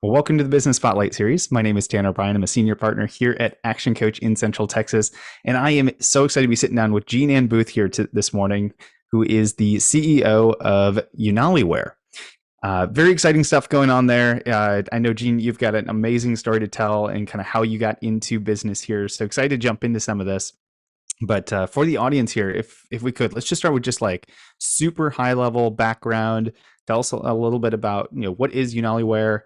Well, welcome to the Business Spotlight series. My name is Tanner Bryan. I'm a senior partner here at Action Coach in Central Texas. And I am so excited to be sitting down with Jean Ann Booth here this morning, who is the CEO of Unaliwear. Very exciting stuff going on there. I know, Jean, you've got an amazing story to tell and kind of how you got into business here. So excited to jump into some of this. But for the audience here, if we could, let's just start with just like super high level background. Tell us a little bit about what is Unaliwear.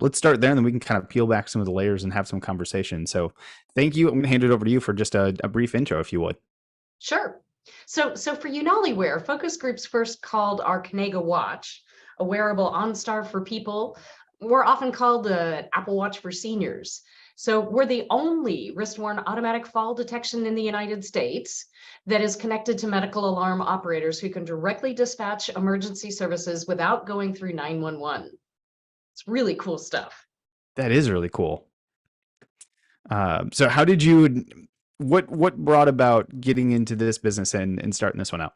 Let's start there, and then we can kind of peel back some of the layers and have some conversation. So, thank you. I'm going to hand it over to you for just a brief intro, if you would. Sure. So for Unaliwear, focus groups first called our CTX, a wearable OnStar for people. We're often called the Apple Watch for seniors. So we're the only wrist-worn automatic fall detection in the United States that is connected to medical alarm operators who can directly dispatch emergency services without going through 911. It's really cool stuff. That is really cool. So how did you, what brought about getting into this business and starting this one out?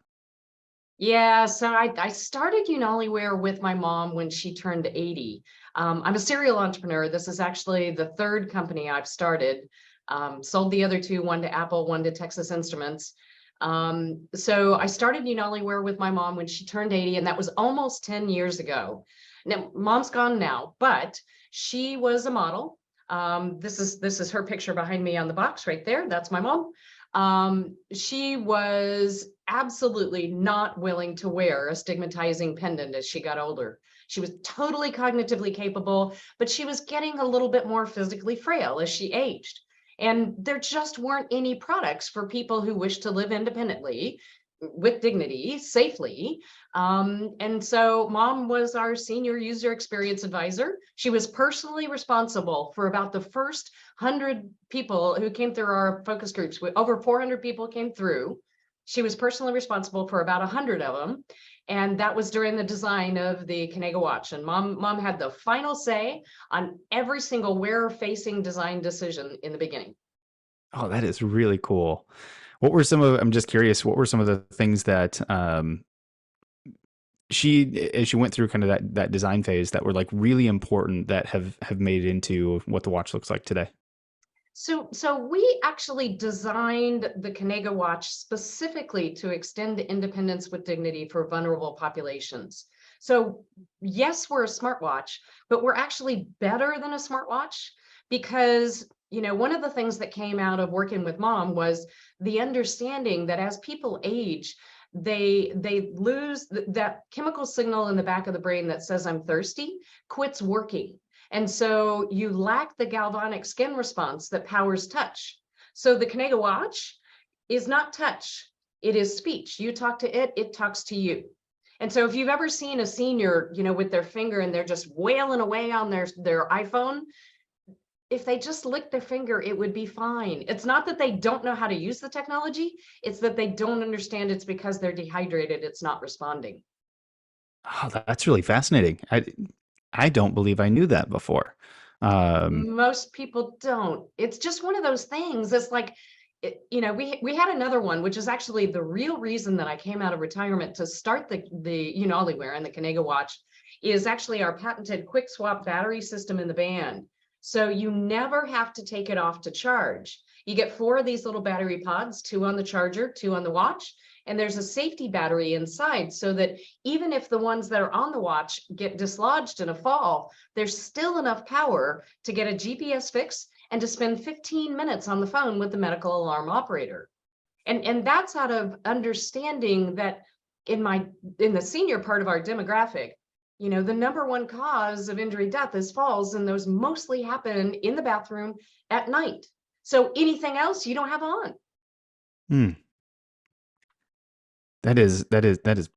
Yeah, so I started Unaliwear with my mom when she turned 80. I'm a serial entrepreneur. This is actually the third company I've started. Sold the other two, one to Apple, one to Texas Instruments. So I started Unaliwear with my mom when she turned 80, and that was almost 10 years ago. Now, mom's gone now, but she was a model. This is her picture behind me on the box right there. That's my mom. She was absolutely not willing to wear a stigmatizing pendant as she got older. She was totally cognitively capable, but she was getting a little bit more physically frail as she aged. And there just weren't any products for people who wish to live independently, with dignity, safely. And so mom was our senior user experience advisor. She was personally responsible for about the first 100 people who came through our focus groups. Over 400 people came through. She was personally responsible for about 100 of them. And that was during the design of the CTX. And mom had the final say on every single wearer-facing design decision in the beginning. Oh, that is really cool. What were some of, I'm just curious, what were some of the things that as she went through kind of that design phase that were like really important that have made it into what the watch looks like today? So we actually designed the CTX specifically to extend independence with dignity for vulnerable populations. So yes, we're a smartwatch, but we're actually better than a smartwatch because one of the things that came out of working with mom was the understanding that as people age, they lose that chemical signal in the back of the brain that says I'm thirsty, quits working. And so you lack the galvanic skin response that powers touch. So the CTX is not touch, it is speech. You talk to it, it talks to you. And so if you've ever seen a senior, with their finger and they're just wailing away on their iPhone, if they just lick their finger, it would be fine. It's not that they don't know how to use the technology, it's that they don't understand it's because they're dehydrated, it's not responding. Oh, that's really fascinating. I don't believe I knew that before. Most people don't. It's just one of those things. It's like, we had another one, which is actually the real reason that I came out of retirement to start the Unaliwear and the CTX is actually our patented quick swap battery system in the band. So you never have to take it off to charge. You get 4 of these little battery pods, 2 on the charger, 2 on the watch, and there's a safety battery inside so that even if the ones that are on the watch get dislodged in a fall, there's still enough power to get a GPS fix and to spend 15 minutes on the phone with the medical alarm operator. And that's out of understanding that in the senior part of our demographic, the number 1 cause of injury death is falls, and those mostly happen in the bathroom at night. So anything else you don't have on. That is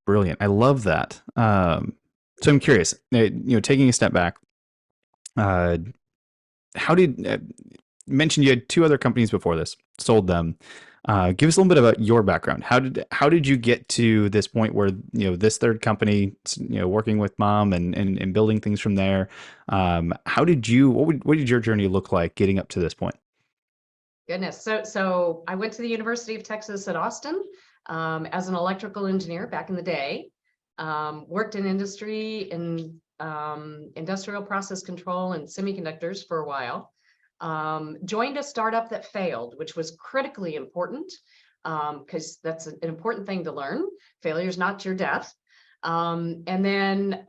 brilliant. I love that. So I'm curious, taking a step back, how did mention you had 2 other companies before this, sold them. Give us a little bit about your background. How did you get to this point where this third company, working with mom and building things from there? What did your journey look like getting up to this point? Goodness. So I went to the University of Texas at Austin as an electrical engineer back in the day. Worked in industry in industrial process control and semiconductors for a while. Joined a startup that failed, which was critically important because that's an important thing to learn. Failure is not your death. And then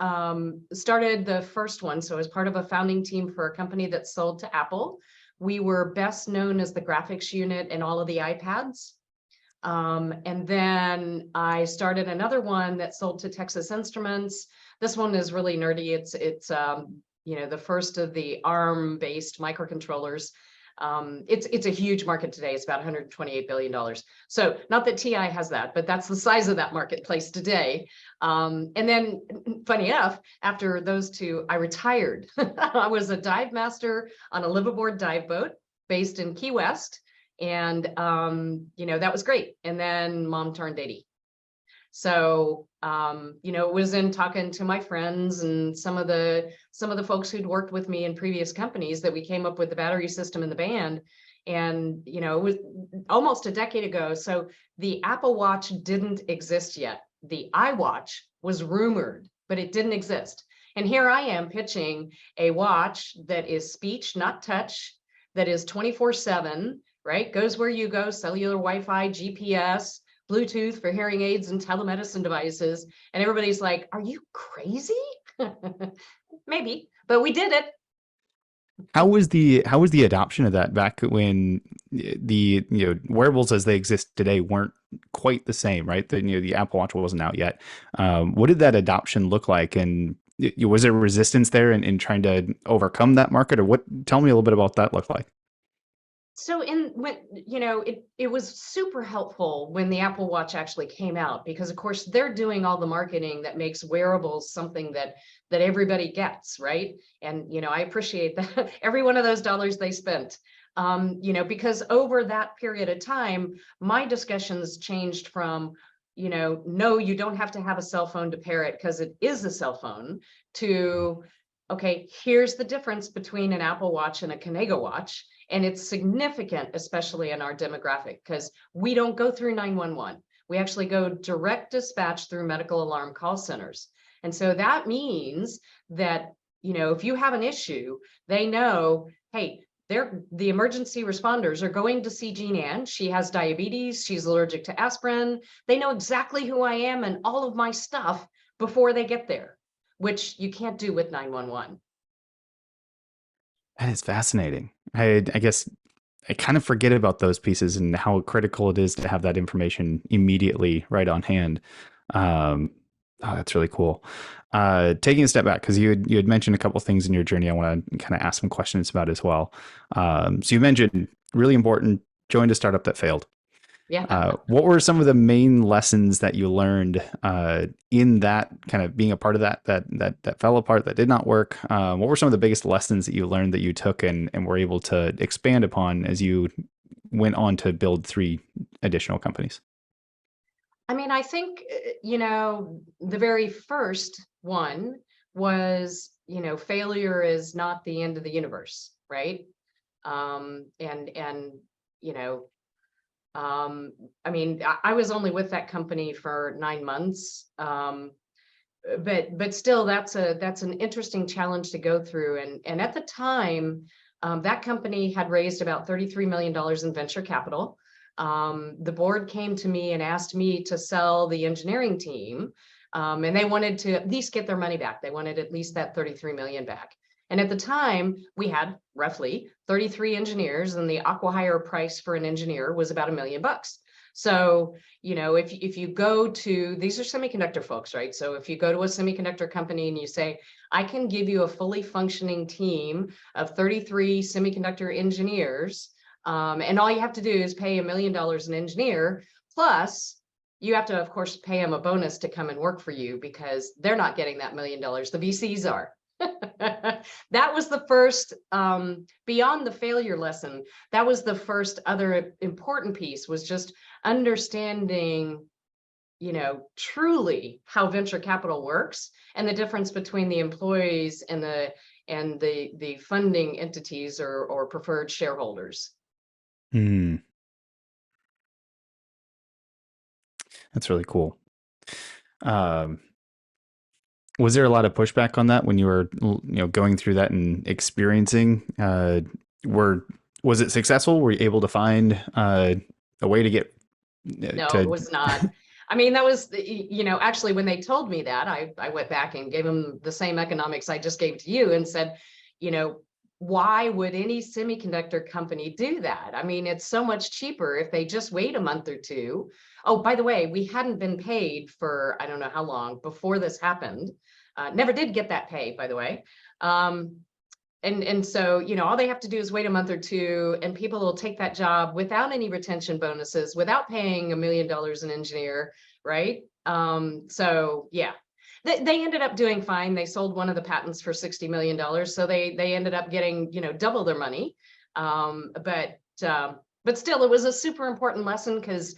started the first one. So as part of a founding team for a company that sold to Apple. We were best known as the graphics unit in all of the iPads. And then I started another one that sold to Texas Instruments. This one is really nerdy. It's you know, the first of the ARM-based microcontrollers. It's a huge market today. It's about $128 billion. So not that TI has that, but that's the size of that marketplace today. And then funny enough, after those two, I retired. I was a dive master on a liveaboard dive boat based in Key West. And, you know, that was great. And then mom turned 80. So, you know, it was in talking to my friends and some of the folks who'd worked with me in previous companies that we came up with the battery system in the band. And, you know, it was almost a decade ago. So the Apple Watch didn't exist yet. The iWatch was rumored, but it didn't exist. And here I am pitching a watch that is speech, not touch, that is 24/7, right? Goes where you go, cellular, Wi-Fi, GPS, Bluetooth for hearing aids and telemedicine devices. And everybody's like, are you crazy? Maybe, but we did it. How was the adoption of that back when the wearables as they exist today weren't quite the same, right? The Apple Watch wasn't out yet. What did that adoption look like, and was there resistance there in trying to overcome that market, or what? Tell me a little bit about that look like. So when, you know, it was super helpful when the Apple Watch actually came out, because of course they're doing all the marketing that makes wearables something that everybody gets, right? And, you know, I appreciate that every one of those dollars they spent. You know, because over that period of time, my discussions changed from, you know, no, you don't have to have a cell phone to pair it because it is a cell phone, to, okay, here's the difference between an Apple Watch and a Conago watch. And it's significant, especially in our demographic, because we don't go through 911. We actually go direct dispatch through medical alarm call centers. And so that means that, you know, if you have an issue, they know, hey, the emergency responders are going to see Jean Ann. She has diabetes. She's allergic to aspirin. They know exactly who I am and all of my stuff before they get there, which you can't do with 911. That is fascinating. I guess I kind of forget about those pieces and how critical it is to have that information immediately right on hand. Um, oh, that's really cool. Taking a step back, because you had mentioned a couple of things in your journey I want to kind of ask some questions about as well. So you mentioned really important, joined a startup that failed. Yeah. What were some of the main lessons that you learned in that kind of being a part of that fell apart, that did not work? What were some of the biggest lessons that you learned that you took and were able to expand upon as you went on to build 3 additional companies? I mean, I think, you know, the very first one was, you know, failure is not the end of the universe, right? And you know, I mean, I was only with that company for 9 months, but still, that's an interesting challenge to go through. And at the time, that company had raised about $33 million in venture capital. The board came to me and asked me to sell the engineering team, and they wanted to at least get their money back. They wanted at least that 33 million back. And at the time, we had roughly 33 engineers, and the acqui-hire price for an engineer was about $1 million. So, you know, if you go to, these are semiconductor folks, right? So if you go to a semiconductor company and you say, I can give you a fully functioning team of 33 semiconductor engineers, and all you have to do is pay $1 million an engineer, plus you have to, of course, pay them a bonus to come and work for you because they're not getting that $1 million. The VCs are. That was the first, beyond the failure lesson, that was the first other important piece, was just understanding, you know, truly how venture capital works and the difference between the employees and the funding entities or preferred shareholders. Hmm, that's really cool. Um, Was there a lot of pushback on that when you were, going through that and experiencing? Were Was it successful? Were you able to find a way to get No, it to? was not. I mean, that was, actually when they told me that, I went back and gave them the same economics I just gave to you and said, you know, why would any semiconductor company do that? I mean, it's so much cheaper if they just wait a month or two. Oh, by the way, we hadn't been paid for, I don't know how long before this happened. Never did get that pay, by the way. And so, all they have to do is wait a month or two, and people will take that job without any retention bonuses, without paying $1 million an engineer, right? So yeah, they ended up doing fine. They sold one of the patents for $60 million, so they ended up getting double their money. But still, it was a super important lesson, because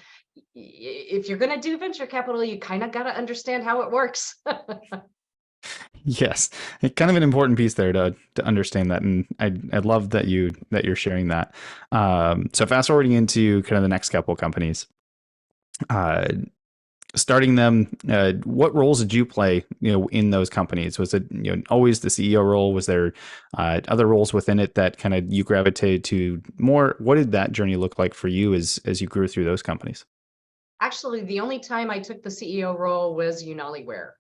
if you're going to do venture capital, you kind of got to understand how it works. Yes, kind of an important piece there to understand that, and I love that you're sharing that. So fast forwarding into kind of the next couple of companies, uh, starting them. What roles did you play, in those companies? Was it always the CEO role? Was there other roles within it that kind of you gravitated to more? What did that journey look like for you as you grew through those companies? Actually, the only time I took the CEO role was Unaliwear.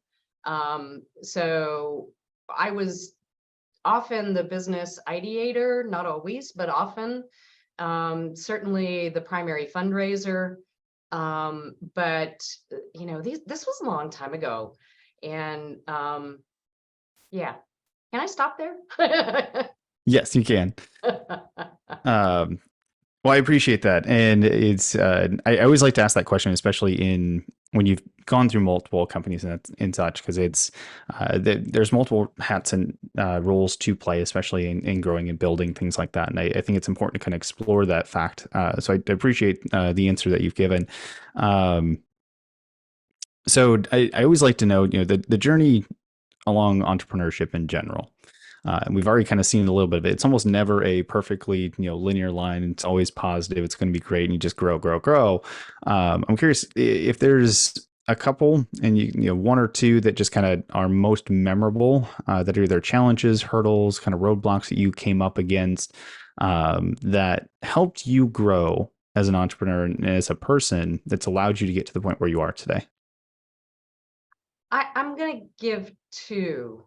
So I was often the business ideator, not always, but often. Certainly the primary fundraiser. But this was a long time ago. And yeah, can I stop there? Yes, you can. Um, Well, I appreciate that, and it's I always like to ask that question, especially in when you've gone through multiple companies and such, because it's there's multiple hats and roles to play, especially in growing and building things like that. And I think it's important to kind of explore that fact. So I appreciate the answer that you've given. Um, so I always like to know, the journey along entrepreneurship in general. And we've already kind of seen a little bit of it. It's almost never a perfectly, linear line. It's always positive. It's going to be great, and you just grow, grow, grow. I'm curious if there's a couple, and one or two that just kind of are most memorable, that are either challenges, hurdles, kind of roadblocks that you came up against, that helped you grow as an entrepreneur and as a person, that's allowed you to get to the point where you are today. I'm going to give two.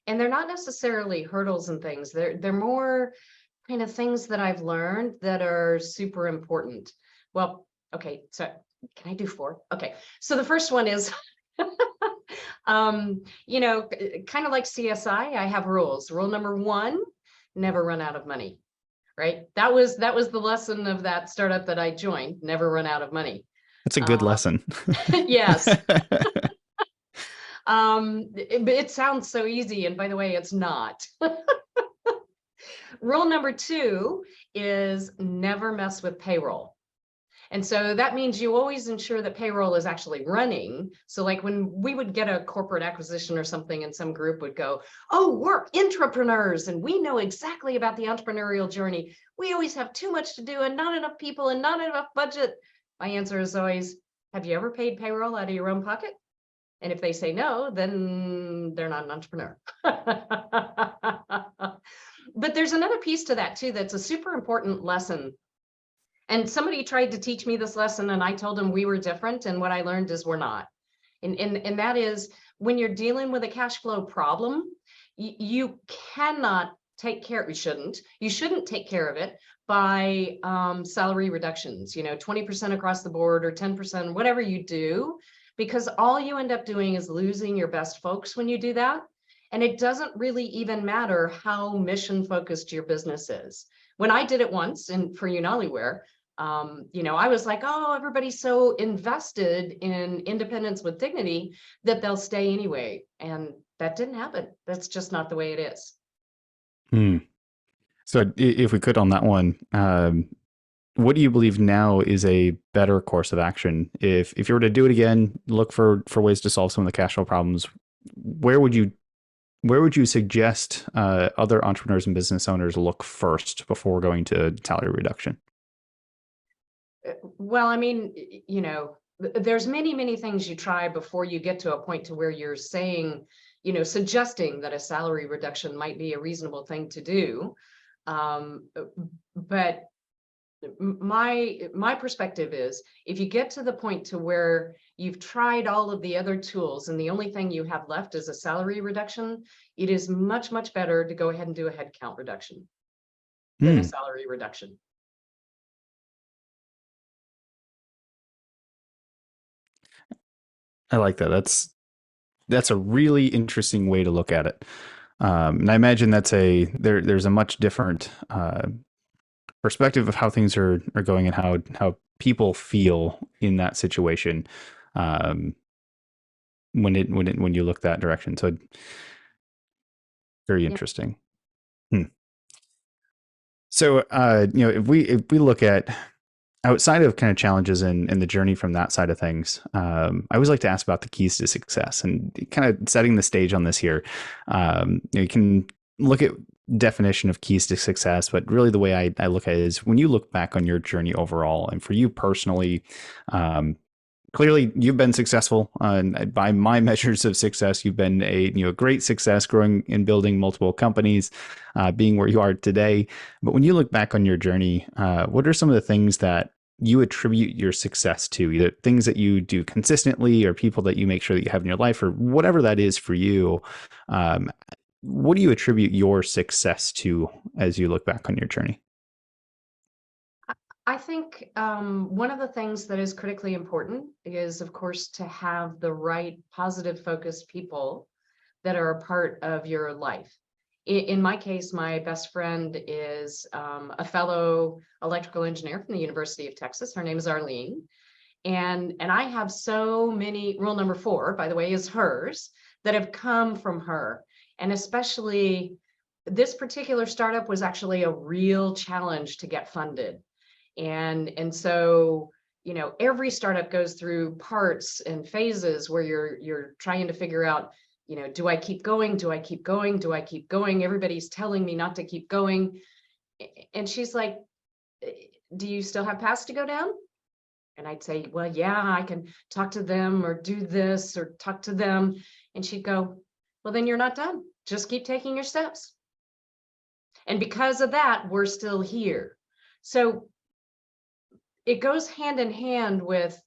And they're not necessarily hurdles and things. They're more kind of things that I've learned that are super important. Well, okay, so can I do four? Okay, so the first one is, kind of like CSI, I have rules. Rule number one, never run out of money, right? That was the lesson of that startup that I joined, never run out of money. That's a good lesson. Yes. It sounds so easy, and by the way, it's not. Rule number two is never mess with payroll. And so that means you always ensure that payroll is actually running. So like when we would get a corporate acquisition or something, and some group would go, oh, we're intrapreneurs and we know exactly about the entrepreneurial journey. We always have too much to do and not enough people and not enough budget. My answer is always, have you ever paid payroll out of your own pocket? And if they say no, then they're not an entrepreneur. But there's another piece to that too, that's a super important lesson. And somebody tried to teach me this lesson, and I told them we were different. And what I learned is we're not. And that is, when you're dealing with a cash flow problem, you cannot take care, you shouldn't take care of it by salary reductions, 20% across the board or 10%, whatever you do, because all you end up doing is losing your best folks when you do that. And it doesn't really even matter how mission focused your business is. When I did it once for Unaliwear, I was like, oh, everybody's so invested in independence with dignity that they'll stay anyway. And that didn't happen. That's just not the way it is. Hmm. So if we could on that one, what do you believe now is a better course of action? If you were to do it again, look for ways to solve some of the cash flow problems, where would you suggest other entrepreneurs and business owners look first before going to salary reduction? Well, I mean, there's many things you try before you get to a point to where you're saying, suggesting that a salary reduction might be a reasonable thing to do. But my perspective is, if you get to the point to where you've tried all of the other tools and the only thing you have left is a salary reduction, it is much better to go ahead and do a headcount reduction than a salary reduction. I like that. That's a really interesting way to look at it. And I imagine there's a much different perspective of how things are going and how people feel in that situation when you look that direction. So very interesting. So if we look at outside of kind of challenges and the journey from that side of things, I always like to ask about the keys to success and kind of setting the stage on this here. You can look at definition of keys to success, but really the way I look at it is when you look back on your journey overall, and for you personally, clearly you've been successful. By my measures of success, you've been a great success, growing and building multiple companies, being where you are today. But when you look back on your journey, what are some of the things that you attribute your success to, either things that you do consistently or people that you make sure that you have in your life, or whatever that is for you? What do you attribute your success to as you look back on your journey? I think one of the things that is critically important is, of course, to have the right positive focused people that are a part of your life. In my case, my best friend is a fellow electrical engineer from the University of Texas. Her name is Arlene. And I have so many, rule number 4, by the way, is hers, that have come from her. And especially this particular startup was actually a real challenge to get funded. And so, every startup goes through parts and phases where you're trying to figure out, do I keep going? Do I keep going? Do I keep going? Everybody's telling me not to keep going. And she's like, do you still have paths to go down? And I'd say, well, yeah, I can talk to them or do this or talk to them. And she'd go, well, then you're not done. Just keep taking your steps. And because of that, we're still here. So it goes hand in hand with,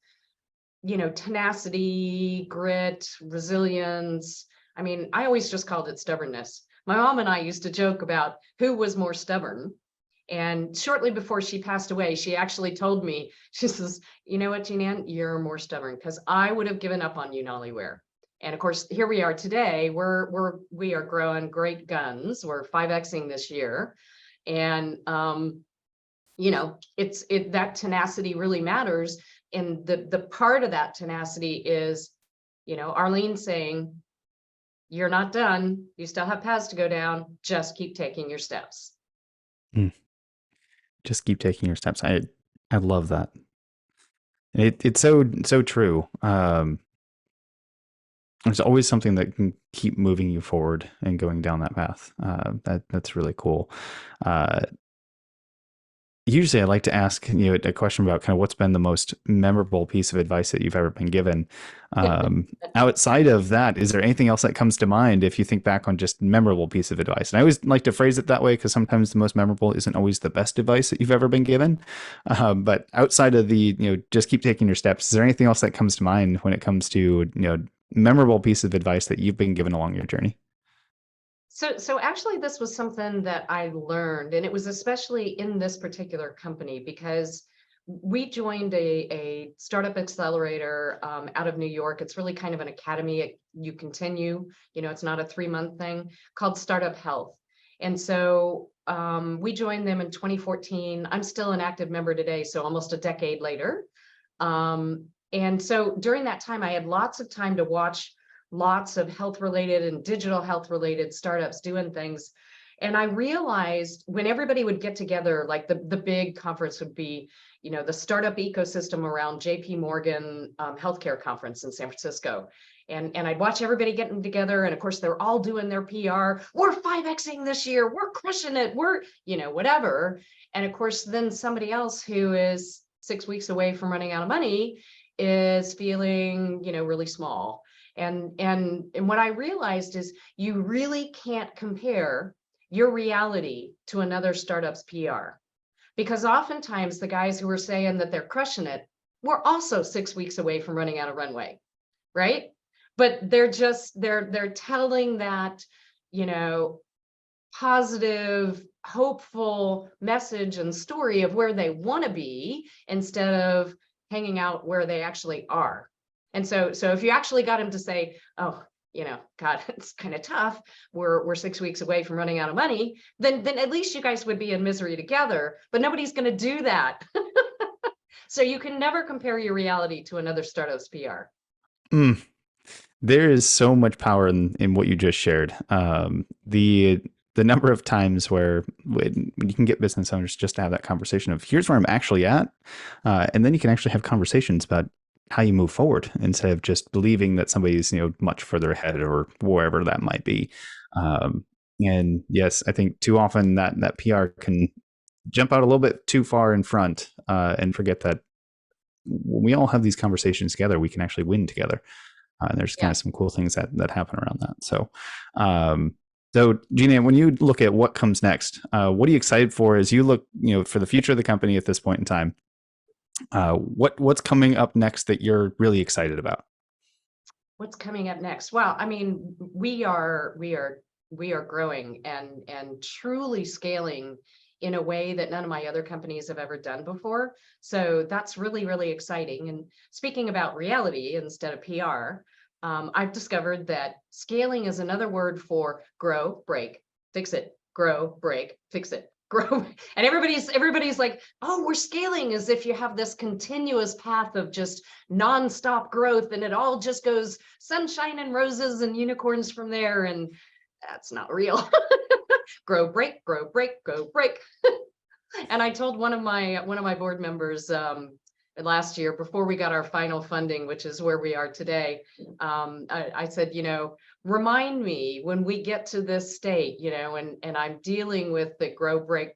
tenacity, grit, resilience. I mean, I always just called it stubbornness. My mom and I used to joke about who was more stubborn. And shortly before she passed away, she actually told me, she says, you know what, Jean-Ann, you're more stubborn, because I would have given up on Unaliwear. And of course, here we are today. We are growing great guns. We're 5Xing this year. And that tenacity really matters. And the part of that tenacity is, Arlene saying, you're not done. You still have paths to go down. Just keep taking your steps. Just keep taking your steps. I love that. It's so true. There's always something that can keep moving you forward and going down that path. That's really cool. Usually I like to ask a question about kind of what's been the most memorable piece of advice that you've ever been given. Outside of that, is there anything else that comes to mind if you think back on just memorable piece of advice? And I always like to phrase it that way because sometimes the most memorable isn't always the best advice that you've ever been given. But outside of the, just keep taking your steps, is there anything else that comes to mind when it comes to, memorable piece of advice that you've been given along your journey? So actually, this was something that I learned, and it was especially in this particular company because we joined a startup accelerator out of New York. It's really kind of an academy. You continue, it's not a 3-month thing, called Startup Health. And so we joined them in 2014. I'm still an active member today, so almost a decade later. And so during that time, I had lots of time to watch lots of health related and digital health related startups doing things. And I realized when everybody would get together, like the big conference would be, the startup ecosystem around JP Morgan healthcare conference in San Francisco. And I'd watch everybody getting together. And of course, they're all doing their PR. We're 5Xing this year. We're crushing it. We're, whatever. And of course, then somebody else who is 6 weeks away from running out of money is feeling, really small. And what I realized is you really can't compare your reality to another startup's PR. Because oftentimes the guys who are saying that they're crushing it, we're also 6 weeks away from running out of runway, right? But they're telling that, you know, positive, hopeful message and story of where they want to be instead of hanging out where they actually are. And so if you actually got him to say, oh, God, it's kind of tough. We're 6 weeks away from running out of money, then at least you guys would be in misery together, but nobody's going to do that. So you can never compare your reality to another startup's PR. Mm. There is so much power in what you just shared. The number of times where when you can get business owners just to have that conversation of here's where I'm actually at, and then you can actually have conversations about how you move forward instead of just believing that somebody's much further ahead or wherever that might be. And yes, I think too often that PR can jump out a little bit too far in front and forget that when we all have these conversations together, we can actually win together. And there's kind of some cool things that happen around that. So Gina, when you look at what comes next, what are you excited for as you look, for the future of the company at this point in time? What's coming up next that you're really excited about? What's coming up next? Well, I mean, we are growing and truly scaling in a way that none of my other companies have ever done before. So that's really, really exciting. And speaking about reality instead of PR, I've discovered that scaling is another word for grow, break, fix it, grow, break, fix it, grow. And everybody's like, oh, we're scaling, as if you have this continuous path of just nonstop growth and it all just goes sunshine and roses and unicorns from there. And that's not real. Grow, break, grow, break, go, break. And I told one of my board members last year, before we got our final funding, which is where we are today, I said, remind me when we get to this state, and I'm dealing with the grow, break,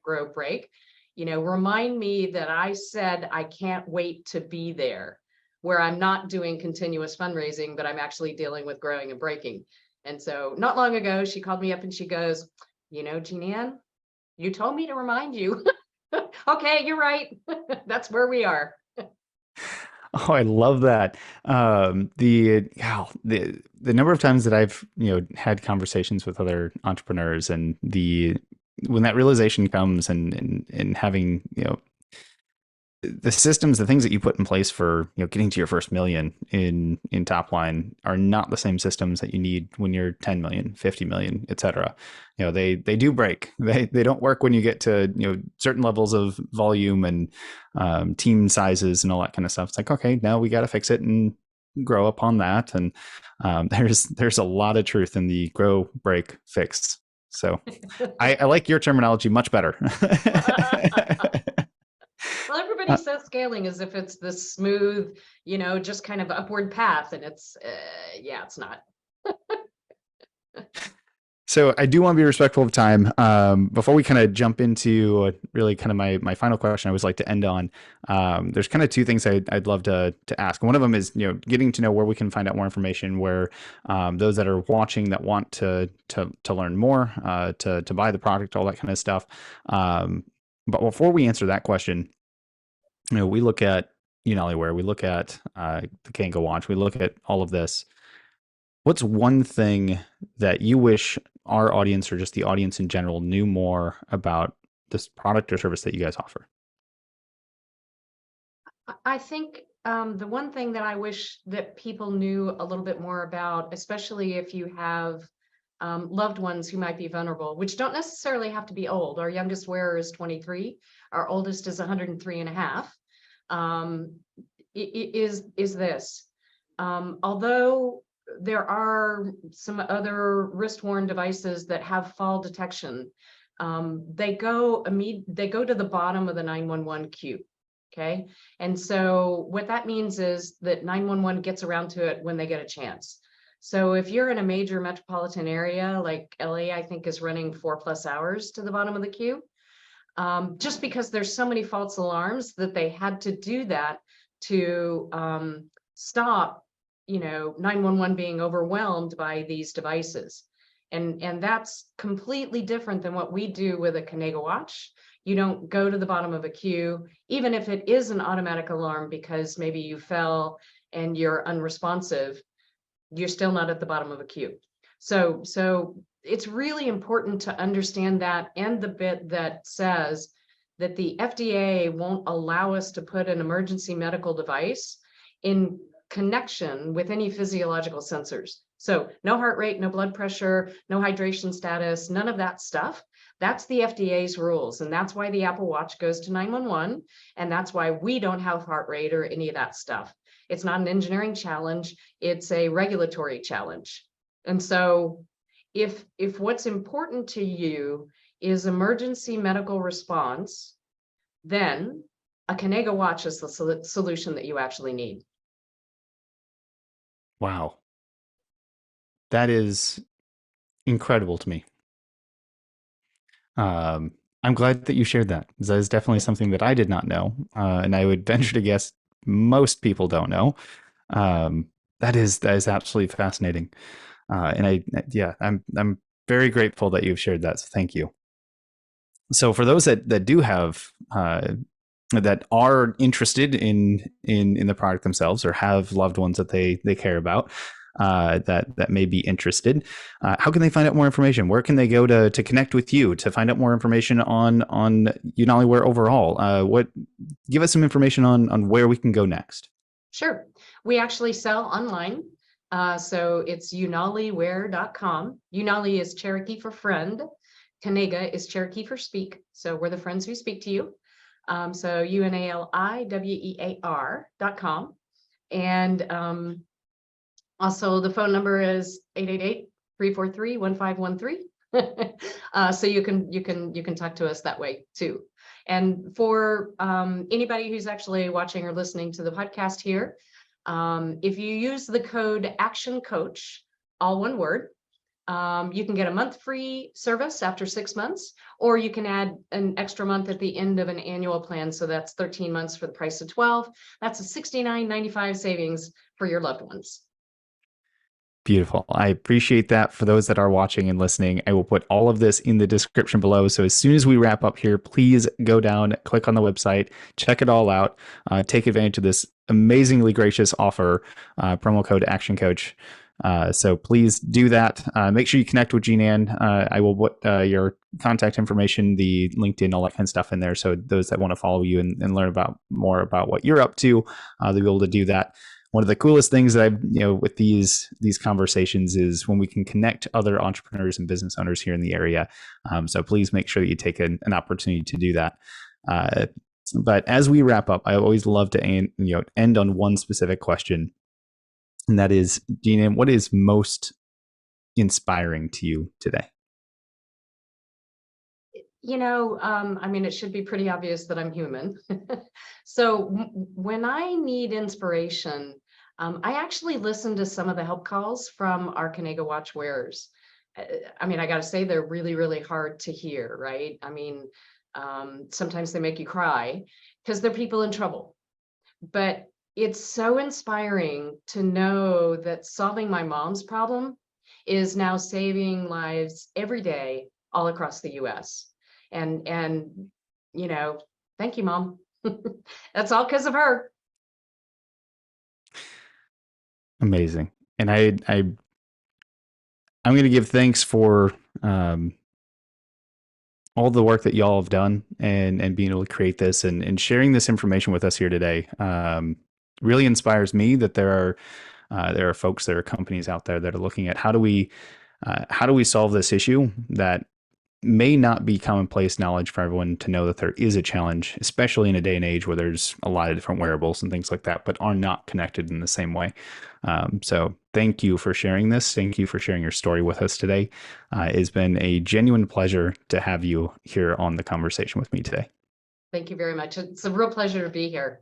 remind me that I said I can't wait to be there, where I'm not doing continuous fundraising, but I'm actually dealing with growing and breaking. And so not long ago, she called me up and she goes, Jeanne, you told me to remind you. Okay, you're right. That's where we are. Oh, I love that. The number of times that I've had conversations with other entrepreneurs, and when that realization comes, and having the systems, the things that you put in place for getting to your first million in top line are not the same systems that you need when you're 10 million, 50 million, et cetera. They do break. They don't work when you get to certain levels of volume and team sizes and all that kind of stuff. It's like, okay, now we got to fix it and grow upon that. And there's a lot of truth in the grow, break, fix. So I like your terminology much better. Well, everybody says scaling as if it's this smooth, just kind of upward path. And it's, it's not. So I do want to be respectful of time. Before we kind of jump into really kind of my final question, I always like to end on. There's kind of two things I'd love to ask. One of them is getting to know where we can find out more information, where those that are watching that want to learn more, to buy the product, all that kind of stuff. But before we answer that question, we look at Unaliwear, we look at the ActionCOACH, we look at all of this. What's one thing that you wish our audience, or just the audience in general, knew more about this product or service that you guys offer? I think the one thing that I wish that people knew a little bit more about, especially if you have loved ones who might be vulnerable, which don't necessarily have to be old. Our youngest wearer is 23. Our oldest is 103 and a half. Is this. Although there are some other wrist-worn devices that have fall detection, they go to the bottom of the 911 queue. Okay. And so what that means is that 911 gets around to it when they get a chance. So if you're in a major metropolitan area like LA, I think is running 4+ hours to the bottom of the queue, just because there's so many false alarms that they had to do that to stop, 911 being overwhelmed by these devices. And that's completely different than what we do with a ConnegaWatch. You don't go to the bottom of a queue, even if it is an automatic alarm because maybe you fell and you're unresponsive, you're still not at the bottom of a queue. So it's really important to understand that, and the bit that says that the FDA won't allow us to put an emergency medical device in connection with any physiological sensors. So no heart rate, no blood pressure, no hydration status, none of that stuff. That's the FDA's rules. And that's why the Apple Watch goes to 911. And that's why we don't have heart rate or any of that stuff. It's not an engineering challenge. It's a regulatory challenge. And so if what's important to you is emergency medical response, then a ConnegaWatch is the solution that you actually need. Wow. That is incredible to me. I'm glad that you shared that. That is definitely something that I did not know, and I would venture to guess most people don't know. That is absolutely fascinating, and I'm very grateful that you've shared that. So thank you. So for those that do have that are interested in the product themselves, or have loved ones that they care about, that may be interested, how can they find out more information? Where can they go to connect with you, to find out more information on Unaliwear overall? Give us some information on where we can go next. Sure. We actually sell online. So it's unaliwear.com. Unali is Cherokee for friend. Conega is Cherokee for speak. So we're the friends who speak to you. So unaliwear.com. And also the phone number is 888-343-1513. So you can talk to us that way too. And for anybody who's actually watching or listening to the podcast here, if you use the code ActionCOACH, all one word, you can get a month free service after 6 months, or you can add an extra month at the end of an annual plan. So that's 13 months for the price of 12. That's a $69.95 savings for your loved ones. Beautiful. I appreciate that. For those that are watching and listening, I will put all of this in the description below. So as soon as we wrap up here, please go down, click on the website, check it all out, take advantage of this amazingly gracious offer, promo code ActionCOACH. So please do that. Make sure you connect with Jean-Ann. I will put your contact information, the LinkedIn, all that kind of stuff in there. So those that want to follow you and learn more about what you're up to, they'll be able to do that. One of the coolest things that I've, with these conversations is when we can connect other entrepreneurs and business owners here in the area. So please make sure that you take an opportunity to do that. But as we wrap up, I always love to end on one specific question. And that is, Jean-Ann, what is most inspiring to you today? I mean, it should be pretty obvious that I'm human. So when I need inspiration, I actually listen to some of the help calls from our ConnegaWatch wearers. I mean, I got to say, they're really, really hard to hear, right? I mean, sometimes they make you cry because they're people in trouble. But it's so inspiring to know that solving my mom's problem is now saving lives every day all across the US. And thank you, Mom. That's all because of her. Amazing. And I'm going to give thanks for all the work that y'all have done and being able to create this and sharing this information with us here today. Really inspires me that there are folks, there are companies out there that are looking at how do we solve this issue that may not be commonplace knowledge for everyone to know that there is a challenge, especially in a day and age where there's a lot of different wearables and things like that, but are not connected in the same way. So thank you for sharing this. Thank you for sharing your story with us today. It's been a genuine pleasure to have you here on the conversation with me today. Thank you very much. It's a real pleasure to be here.